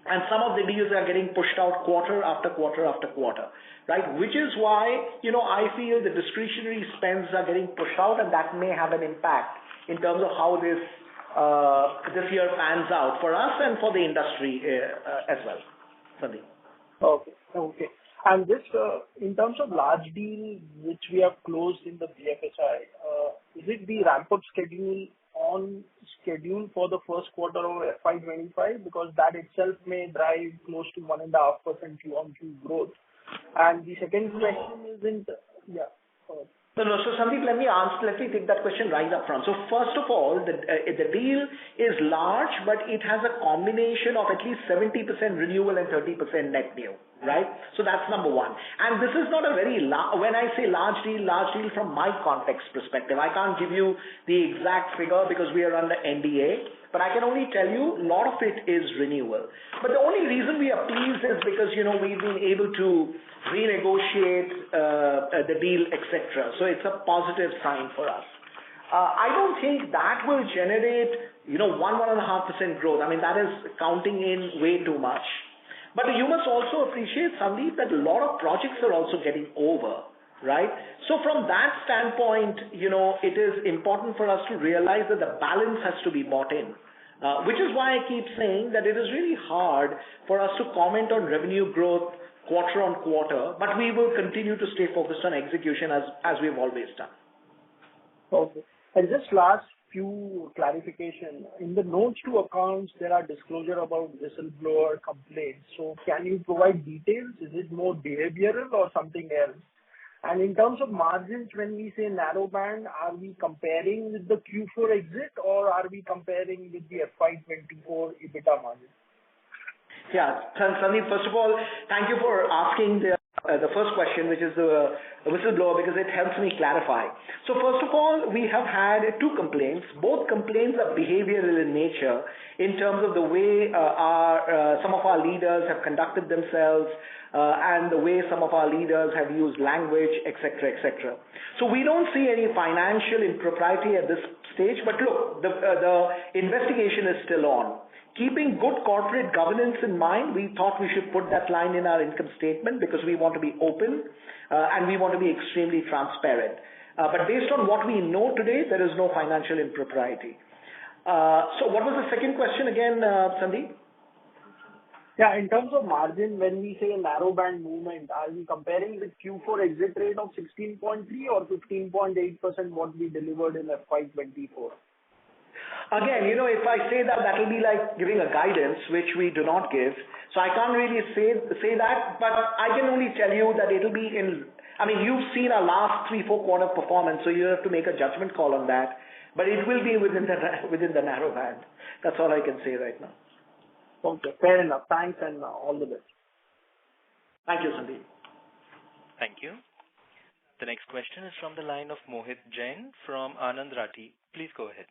and some of the deals are getting pushed out quarter after quarter after quarter, right? Which is why, I feel the discretionary spends are getting pushed out, and that may have an impact in terms of how this year pans out for us and for the industry as well. Sandeep. Okay. And this, in terms of large deal which we have closed in the BFSI, is it the ramp-up schedule on schedule for the first quarter of FY25? Because that itself may drive close to 1.5% Q-on-Q growth. And the second question No, so Sandeep, let me take that question right up front. So first of all, the deal is large, but it has a combination of at least 70% renewal and 30% net new, right? So that's number one. And this is not a very when I say large deal from my context perspective, I can't give you the exact figure because we are under NDA, but I can only tell you a lot of it is renewal. But the only reason we are pleased is because, we've been able to renegotiate the deal, etc. So it's a positive sign for us. I don't think that will generate, 1.5% growth. I mean, that is counting in way too much. But you must also appreciate, Sandeep, that a lot of projects are also getting over, right? So from that standpoint, it is important for us to realize that the balance has to be bought in. Which is why I keep saying that it is really hard for us to comment on revenue growth quarter on quarter, but we will continue to stay focused on execution as we've always done. Okay. And just last few clarification. In the notes to accounts, there are disclosure about whistleblower complaints. So can you provide details? Is it more behavioral or something else? And in terms of margins, when we say narrow band, are we comparing with the Q4 exit or are we comparing with the FY24 EBITDA margin? Yeah, Sandeep, first of all, thank you for asking the first question, which is the whistleblower, because it helps me clarify. So first of all, we have had 2 complaints. Both complaints are behavioral in nature in terms of the way some of our leaders have conducted themselves and the way some of our leaders have used language, etc., etc. So we don't see any financial impropriety at this stage, but look, the investigation is still on. Keeping good corporate governance in mind, we thought we should put that line in our income statement because we want to be open and we want to be extremely transparent. But based on what we know today, there is no financial impropriety. So what was the second question again, Sandeep? Yeah, in terms of margin, when we say a narrow band movement, are we comparing the Q4 exit rate of 16.3 or 15.8% what we delivered in FY24? Again, if I say that, that will be like giving a guidance, which we do not give. So I can't really say that, but I can only tell you that it'll be you've seen our last 3-4 quarter performance, so you have to make a judgment call on that. But it will be within the narrow band. That's all I can say right now. Okay, fair enough. Thanks and all the best. Thank you, Sandeep. Thank you. The next question is from the line of Mohit Jain from Anand Rathi. Please go ahead.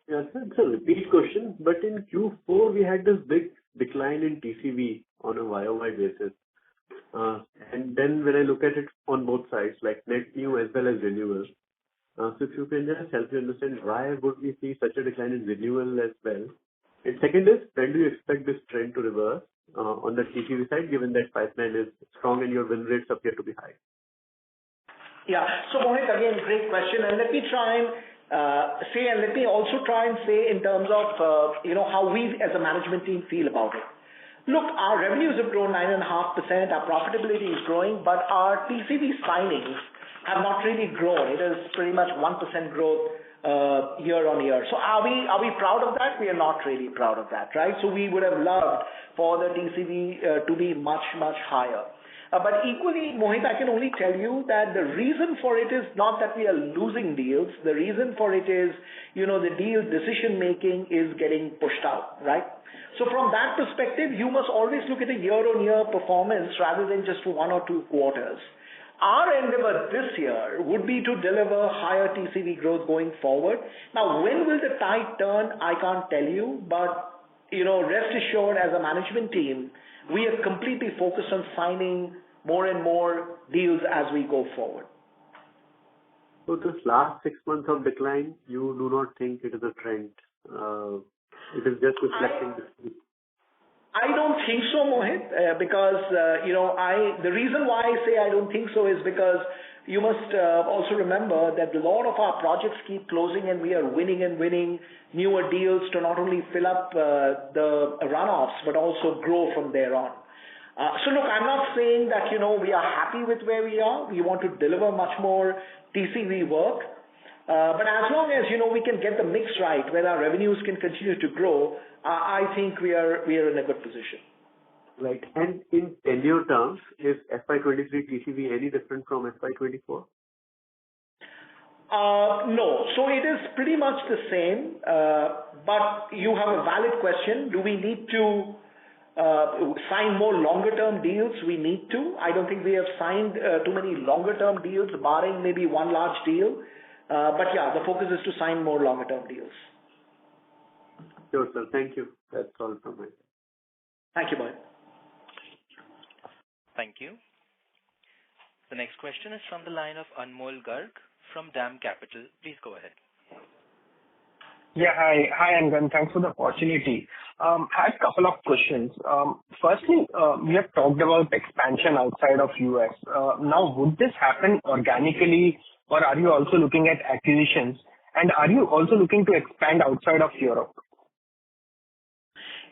Yes, sir. It's a repeat question, but in Q4 we had this big decline in TCV on a YOY basis. And then when I look at it on both sides, like net new as well as renewal. So if you can just help me understand why would we see such a decline in renewal as well? And second is, when do you expect this trend to reverse on the TCV side, given that pipeline is strong and your win rates appear to be high? Yeah. So Mohit, again, great question. And let me try and let me also try and say in terms of, how we as a management team feel about it. Look, our revenues have grown 9.5%, our profitability is growing, but our TCV signings have not really grown. It is pretty much 1% growth year on year. So are we proud of that? We are not really proud of that, right? So we would have loved for the TCV to be much, much higher. But equally, Mohit, I can only tell you that the reason for it is not that we are losing deals. The reason for it is, the deal decision-making is getting pushed out, right? So from that perspective, you must always look at a year-on-year performance rather than just 1 or 2 quarters. Our endeavor this year would be to deliver higher TCV growth going forward. Now, when will the tide turn? I can't tell you, but, rest assured as a management team, we are completely focused on signing more and more deals as we go forward. So this last 6 months of decline, you do not think it is a trend? It is just reflecting this. I don't think so, Mohit, because, the reason why I say I don't think so is because you must also remember that a lot of our projects keep closing and we are winning newer deals to not only fill up the runoffs, but also grow from there on. So look, I'm not saying that, we are happy with where we are. We want to deliver much more TCV work. But as long as, we can get the mix right, where our revenues can continue to grow, I think we are in a good position. Right. And in tenure terms, is FY23 TCV any different from FY24? No. So it is pretty much the same, but you have a valid question. Do we need to sign more longer-term deals? We need to. I don't think we have signed too many longer-term deals, barring maybe one large deal. But yeah, the focus is to sign more longer-term deals. Sure, sir. Thank you. That's all from my side. Thank you, Mohit. Thank you. The next question is from the line of Anmol Garg from DAM Capital. Please go ahead. Yeah, hi, Angan. Thanks for the opportunity. I had a couple of questions. Firstly, we have talked about expansion outside of US. Now, would this happen organically, or are you also looking at acquisitions? And are you also looking to expand outside of Europe?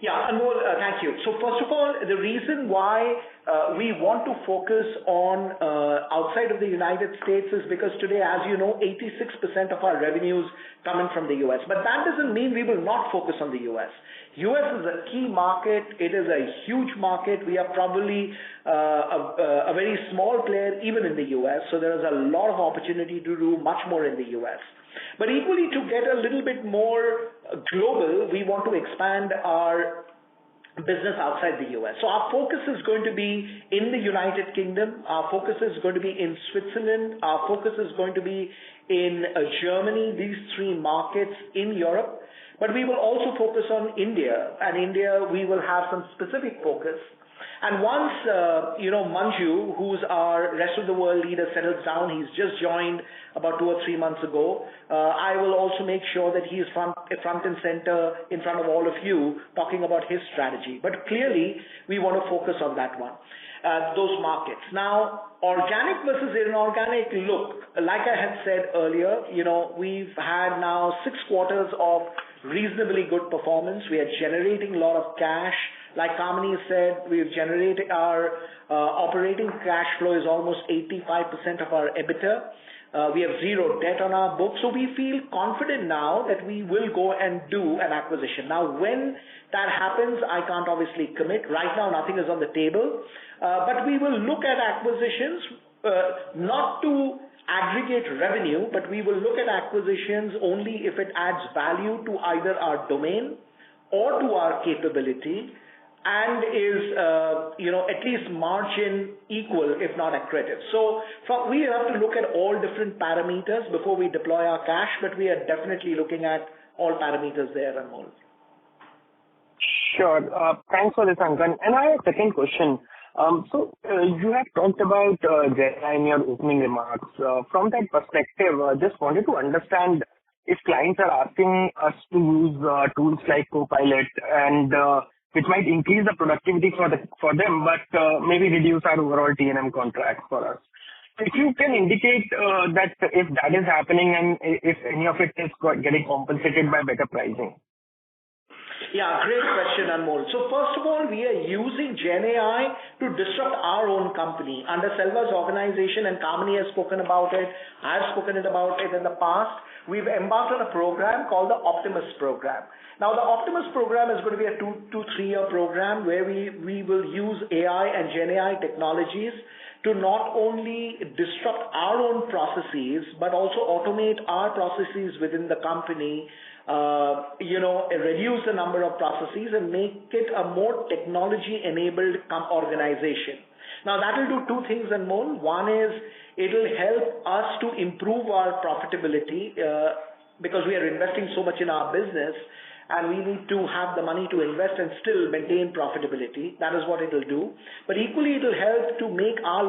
Yeah, Anmol, thank you. So first of all, the reason why we want to focus on outside of the United States is because today, as you know, 86% of our revenues coming from the US. But that doesn't mean we will not focus on the US. US is a key market. It is a huge market. We are probably a very small player even in the US. So there is a lot of opportunity to do much more in the US. But equally, to get a little bit more global, we want to expand our business outside the US. So our focus is going to be in the United Kingdom. Our focus is going to be in Switzerland. Our focus is going to be in Germany, these 3 markets in Europe. But we will also focus on India. And India, we will have some specific focus. And once, Manju, who's our rest of the world leader, settles down, he's just joined about 2 or 3 months ago, I will also make sure that he is front and center in front of all of you talking about his strategy. But clearly, we want to focus on that one, those markets. Now, organic versus inorganic, look, like I had said earlier, we've had now 6 quarters of reasonably good performance. We are generating a lot of cash. Like Kamini said, we've generated our operating cash flow is almost 85% of our EBITDA. We have 0 debt on our books. So we feel confident now that we will go and do an acquisition. Now, when that happens, I can't obviously commit. Right now, nothing is on the table. But we will look at acquisitions, not to aggregate revenue, but we will look at acquisitions only if it adds value to either our domain or to our capability, and is, at least margin equal, if not accretive. So we have to look at all different parameters before we deploy our cash, but we are definitely looking at all parameters there, Anmol. Sure. Thanks for this, Angan. And I have a second question. You have talked about GenAI in your opening remarks. From that perspective, just wanted to understand if clients are asking us to use tools like Copilot and which might increase the productivity for them, but maybe reduce our overall T&M contract for us. If you can indicate that if that is happening and if any of it is getting compensated by better pricing. Yeah, great question, Anmol. So first of all, we are using GenAI to disrupt our own company. Under Selva's organization, and Kamini has spoken about it, I've spoken about it in the past, we've embarked on a program called the Optimus program. Now, the Optimus program is going to be a 2 to 3 year program where we will use AI and GenAI technologies to not only disrupt our own processes, but also automate our processes within the company, reduce the number of processes and make it a more technology-enabled organization. Now, that will do 2 things, Anmol. One is it will help us to improve our profitability because we are investing so much in our business, and we need to have the money to invest and still maintain profitability. That is what it will do. But equally, it will help to make our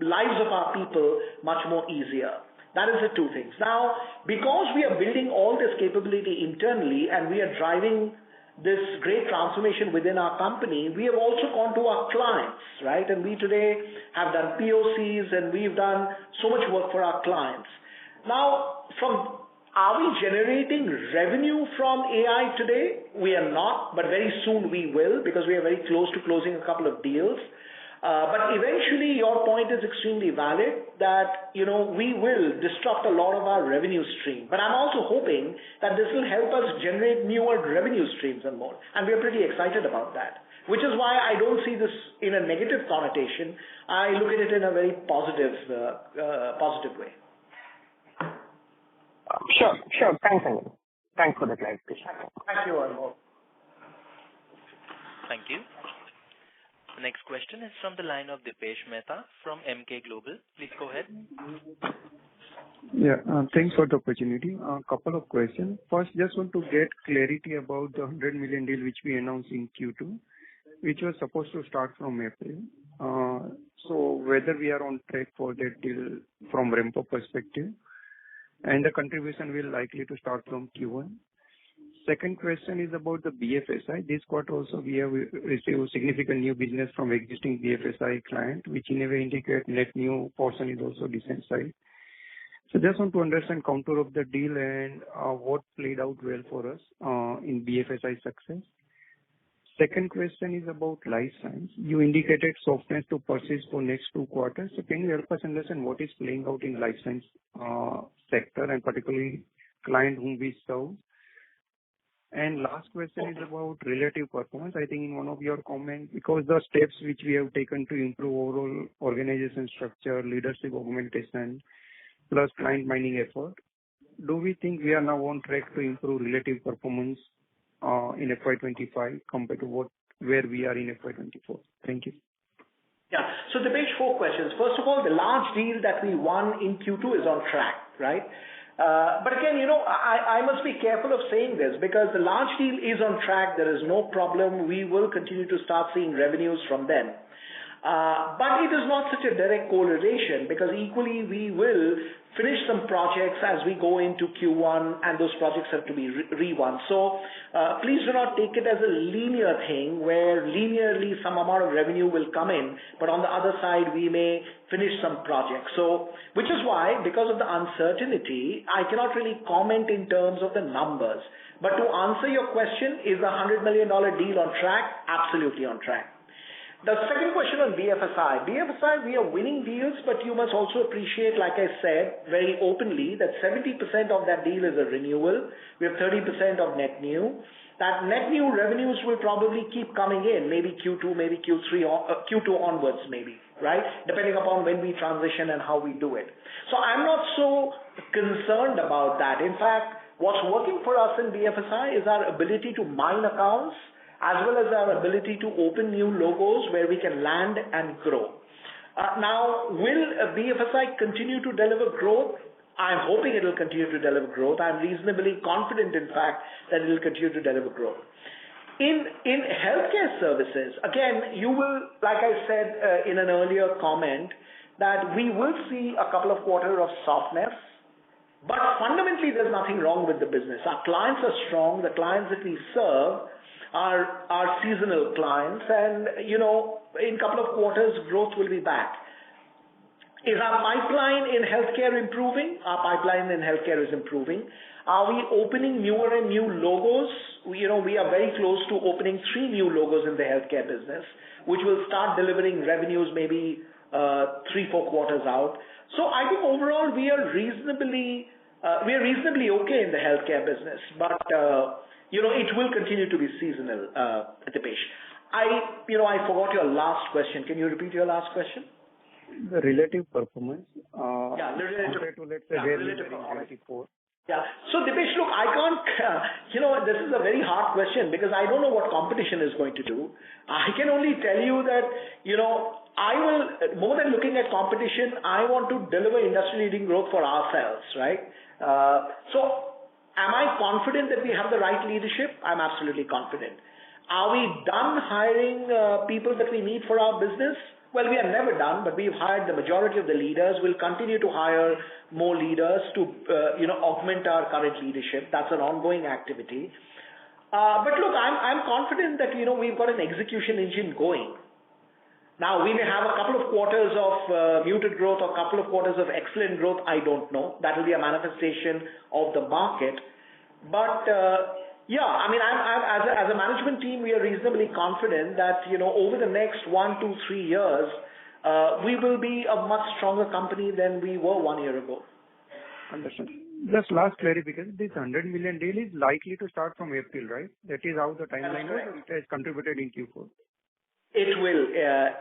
lives of our people much more easier. That is the 2 things. Now, because we are building all this capability internally and we are driving this great transformation within our company, we have also gone to our clients, right? And we today have done POCs and we've done so much work for our clients. Now, are we generating revenue from AI today? We are not, but very soon we will, because we are very close to closing a couple of deals. But eventually, your point is extremely valid that, we will disrupt a lot of our revenue stream. But I'm also hoping that this will help us generate newer revenue streams and more. And we're pretty excited about that, which is why I don't see this in a negative connotation. I look at it in a very positive way. Sure. Thanks, Angan. Thanks for the clarification. Thank you, Anmol. Thank you. The next question is from the line of Dipesh Mehta from Emkay Global. Please go ahead. Yeah, thanks for the opportunity. A couple of questions. First, just want to get clarity about the 100 million deal which we announced in Q2, which was supposed to start from April. So whether we are on track for that deal from ramp-up perspective, and the contribution will likely to start from Q1. Second question is about the BFSI. This quarter also we have received significant new business from existing BFSI client, which in a way indicate net new portion is also decent size. So just want to understand contour of the deal and what played out well for us in BFSI success. Second question is about life science. You indicated softness to persist for next 2 quarters. So can you help us understand what is playing out in life science sector and particularly client whom we serve? And last question is about relative performance. I think in one of your comments, because the steps which we have taken to improve overall organization structure, leadership augmentation, plus client mining effort, do we think we are now on track to improve relative performance in FY25 compared to where we are in FY24? Thank you. Yeah. So Dipesh, 4 questions. First of all, the large deal that we won in Q2 is on track, right? But again, I must be careful of saying this because the large deal is on track. There is no problem. We will continue to start seeing revenues from them. But it is not such a direct correlation because equally we will finish some projects as we go into Q1 and those projects have to be re-won. So please do not take it as a linear thing where linearly some amount of revenue will come in, but on the other side we may finish some projects. So which is why, because of the uncertainty, I cannot really comment in terms of the numbers. But to answer your question, is the $100 million deal on track? Absolutely on track. The second question on BFSI. BFSI, we are winning deals, but you must also appreciate, like I said, very openly, that 70% of that deal is a renewal. We have 30% of net new. That net new revenues will probably keep coming in, maybe Q2, maybe Q3, or Q2 onwards maybe, right? Depending upon when we transition and how we do it. So I'm not so concerned about that. In fact, what's working for us in BFSI is our ability to mine accounts, as well as our ability to open new logos where we can land and grow. Now, will BFSI continue to deliver growth? I'm hoping it will continue to deliver growth. I'm reasonably confident, in fact, that it will continue to deliver growth. In healthcare services, again, you will, like I said in an earlier comment, that we will see a couple of quarters of softness, but fundamentally there's nothing wrong with the business. Our clients are strong. The clients that we serve are seasonal clients, and in a couple of quarters growth will be back. Is our pipeline in healthcare improving? Our pipeline in healthcare is improving. Are we opening newer and new logos? We are very close to opening 3 new logos in the healthcare business, which will start delivering revenues maybe 3-4 quarters out. So I think overall we are reasonably okay in the healthcare business, but it will continue to be seasonal, Dipesh. I forgot your last question. Can you repeat your last question? The relative performance. Relative to, let's say, relative performance. Yeah. So Dipesh, look, I can't, this is a very hard question because I don't know what competition is going to do. I can only tell you that, I will, more than looking at competition, I want to deliver industry-leading growth for ourselves, right? So am I confident that we have the right leadership? I'm absolutely confident. Are we done hiring people that we need for our business? Well, we are never done, but we've hired the majority of the leaders. We'll continue to hire more leaders to, augment our current leadership. That's an ongoing activity. But look, I'm confident that, we've got an execution engine going. Now, we may have a couple of quarters of muted growth or a couple of quarters of excellent growth. I don't know. That will be a manifestation of the market. But, as a management team, we are reasonably confident that, over the next 1, 2, 3 years, we will be a much stronger company than we were 1 year ago. Understood. Just last clarification, this $100 million deal is likely to start from April, right? That is how the timeline was, it has contributed in Q4. It will.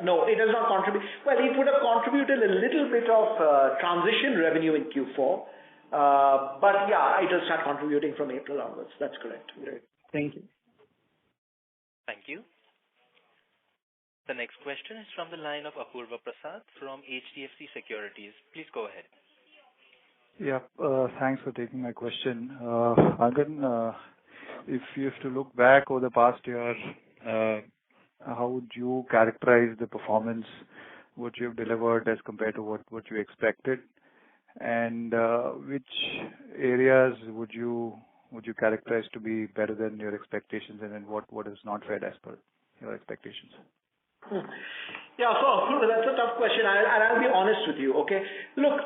No, it does not contribute. Well, it would have contributed a little bit of transition revenue in Q4. But yeah, it will start contributing from April onwards. That's correct. Great. Thank you. Thank you. The next question is from the line of Apurva Prasad from HDFC Securities. Please go ahead. Yeah, thanks for taking my question. Angan, if you have to look back over the past year, how would you characterize the performance, what you have delivered as compared to what you expected? And which areas would you characterize to be better than your expectations, and then what is not fair as per your expectations? Yeah, so that's a tough question, and I'll be honest with you, okay? Look,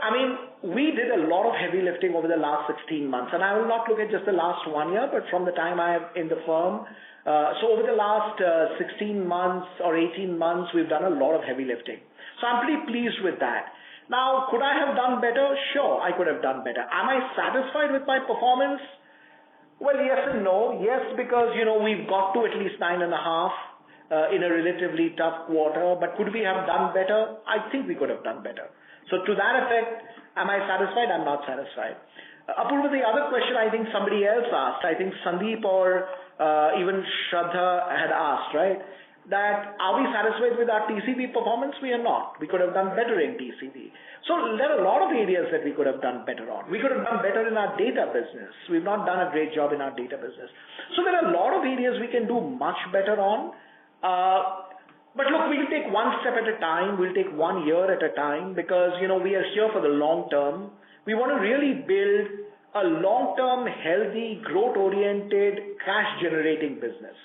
we did a lot of heavy lifting over the last 16 months, and I will not look at just the last 1 year, but from the time I am in the firm. So over the last 16 months or 18 months, we've done a lot of heavy lifting. So I'm pretty pleased with that. Now, could I have done better? Sure, I could have done better. Am I satisfied with my performance? Well, yes and no. Yes, because, we've got to at least 9.5 in a relatively tough quarter. But could we have done better? I think we could have done better. So to that effect, am I satisfied? I'm not satisfied. Apurva, the other question I think somebody else asked, I think Sandeep or even Shraddha had asked, right? that are we satisfied with our TCV performance? We are not. We could have done better in TCV. So there are a lot of areas that we could have done better on. We could have done better in our data business. We've not done a great job in our data business. So there are a lot of areas we can do much better on. But look, we'll take one step at a time. We'll take 1 year at a time because, we are here for the long term. We want to really build a long-term, healthy, growth-oriented, cash-generating business.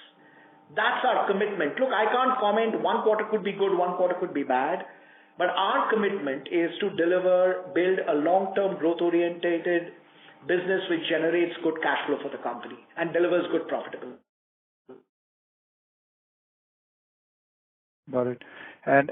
That's our commitment. Look, I can't comment. 1 quarter could be good, 1 quarter could be bad. But our commitment is to build a long-term, growth-oriented business which generates good cash flow for the company and delivers good profitability. Got it. And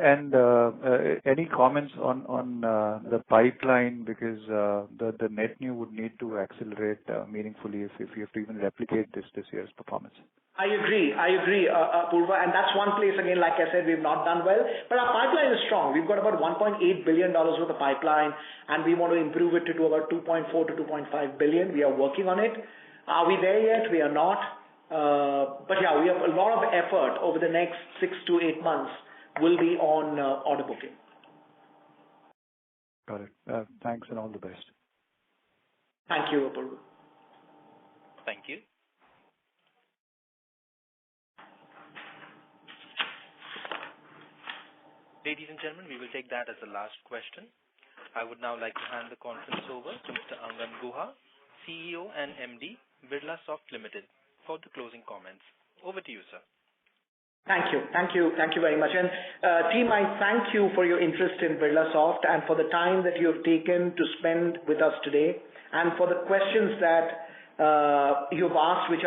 any comments on the pipeline, because the net new would need to accelerate meaningfully if you have to even replicate this year's performance. I agree, Purva, and that's one place, again, like I said, we've not done well, but our pipeline is strong. We've got about $1.8 billion worth of pipeline, and we want to improve it to about 2.4 to 2.5 billion. We are working on it. Are we there yet? We are not. But yeah, we have a lot of effort over the next 6 to 8 months will be on order booking. Got it. Thanks and all the best. Thank you, Purva. Thank you. Ladies and gentlemen, we will take that as the last question. I would now like to hand the conference over to Mr. Angan Guha, CEO and MD, BIRLASOFT Limited, for the closing comments. Over to you, sir. Thank you very much. And team, I thank you for your interest in BIRLASOFT and for the time that you have taken to spend with us today, and for the questions that you've asked, which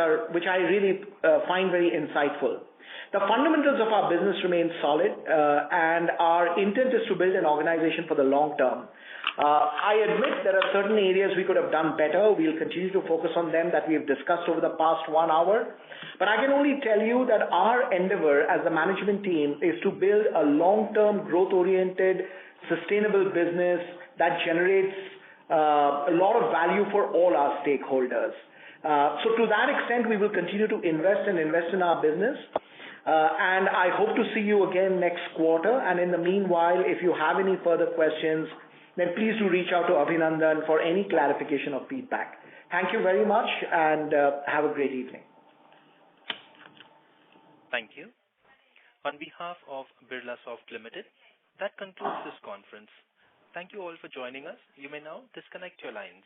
I really find very insightful. The fundamentals of our business remain solid, and our intent is to build an organization for the long term. I admit there are certain areas we could have done better. We'll continue to focus on them that we've discussed over the past 1 hour. But I can only tell you that our endeavor as a management team is to build a long-term, growth-oriented, sustainable business that generates a lot of value for all our stakeholders. So to that extent, we will continue to invest in our business. And I hope to see you again next quarter. And in the meanwhile, if you have any further questions, then please do reach out to Abhinandan for any clarification or feedback. Thank you very much and have a great evening. Thank you. On behalf of BIRLASOFT Limited, that concludes this conference. Thank you all for joining us. You may now disconnect your lines.